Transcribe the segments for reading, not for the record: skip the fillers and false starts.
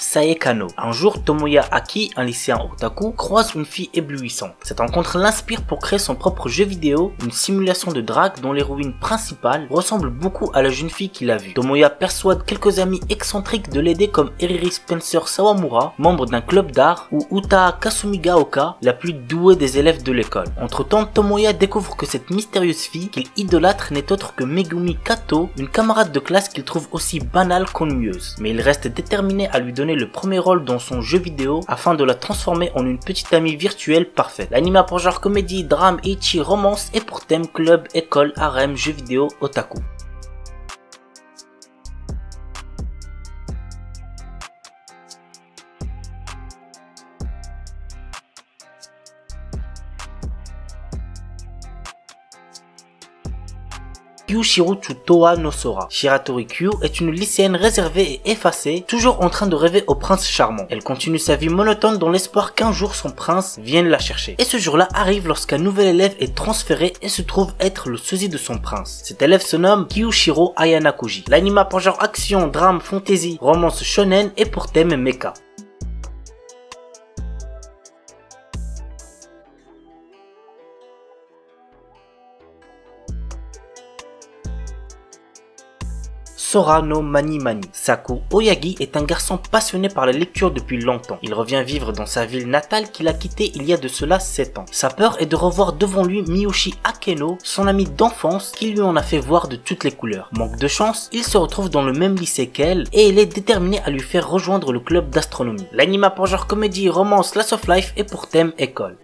Saekano. Un jour, Tomoya Aki, un lycéen otaku, croise une fille éblouissante. Cette rencontre l'inspire pour créer son propre jeu vidéo, une simulation de drague dont l'héroïne principale ressemble beaucoup à la jeune fille qu'il a vue. Tomoya persuade quelques amis excentriques de l'aider comme Eriri Spencer Sawamura, membre d'un club d'art, ou Uta Kasumigaoka, la plus douée des élèves de l'école. Entre-temps, Tomoya découvre que cette mystérieuse fille qu'il idolâtre n'est autre que Megumi Kato, une camarade de classe qu'il trouve aussi banale qu'ennuyeuse. Mais il reste déterminé à lui donner le premier rôle dans son jeu vidéo afin de la transformer en une petite amie virtuelle parfaite. L'anime a pour genre comédie, drame, ecchi, romance et pour thème club, école, harem, jeux vidéo, otaku. Kyushiru Toa no Sora. Shiratori Kyu est une lycéenne réservée et effacée, toujours en train de rêver au prince charmant. Elle continue sa vie monotone dans l'espoir qu'un jour son prince vienne la chercher. Et ce jour-là arrive lorsqu'un nouvel élève est transféré et se trouve être le sosie de son prince. Cet élève se nomme Kyushiro Ayanakuji. L'anime a pour genre action, drame, fantasy, romance shonen et pour thème mecha. Sora no Mani Mani. Saku Oyagi est un garçon passionné par la lecture depuis longtemps. Il revient vivre dans sa ville natale qu'il a quittée il y a de cela 7 ans. Sa peur est de revoir devant lui Miyoshi Akeno, son ami d'enfance qui lui en a fait voir de toutes les couleurs. Manque de chance, il se retrouve dans le même lycée qu'elle et il est déterminé à lui faire rejoindre le club d'astronomie. L'anime a pour genre comédie, romance, slice of life et pour thème école.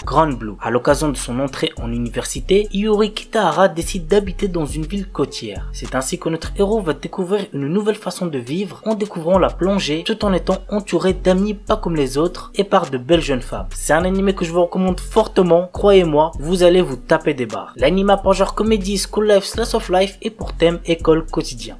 Grand Blue. À l'occasion de son entrée en université, Iori Kitahara décide d'habiter dans une ville côtière. C'est ainsi que notre héros va découvrir une nouvelle façon de vivre en découvrant la plongée tout en étant entouré d'amis pas comme les autres et par de belles jeunes femmes. C'est un anime que je vous recommande fortement, croyez-moi, vous allez vous taper des barres. L'anime a pour genre comédie, school life, slice of life et pour thème école quotidien.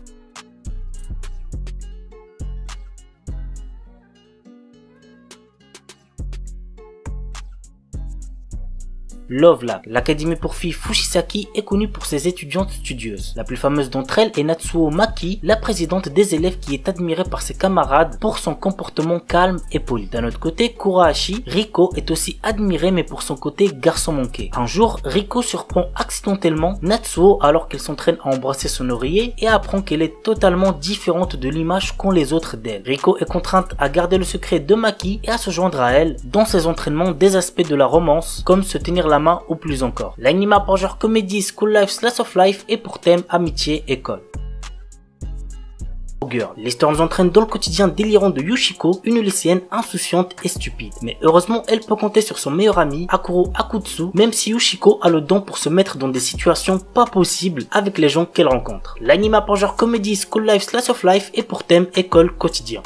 Love Lab. L'académie pour filles Fushisaki est connue pour ses étudiantes studieuses. La plus fameuse d'entre elles est Natsuo Maki, la présidente des élèves qui est admirée par ses camarades pour son comportement calme et poli. D'un autre côté, Kurahashi, Riko est aussi admirée mais pour son côté garçon manqué. Un jour, Riko surprend accidentellement Natsuo alors qu'elle s'entraîne à embrasser son oreiller et apprend qu'elle est totalement différente de l'image qu'ont les autres d'elle. Riko est contrainte à garder le secret de Maki et à se joindre à elle dans ses entraînements des aspects de la romance comme se tenir la main ou plus encore. L'anime a pour genre comédie, school life, slice of life et pour thème amitié, école. Girl. L'histoire nous entraîne dans le quotidien délirant de Yushiko, une lycéenne insouciante et stupide. Mais heureusement, elle peut compter sur son meilleur ami, Akuro Akutsu, même si Yushiko a le don pour se mettre dans des situations pas possibles avec les gens qu'elle rencontre. L'anime a pour genre comédie, school life, slice of life et pour thème école quotidien.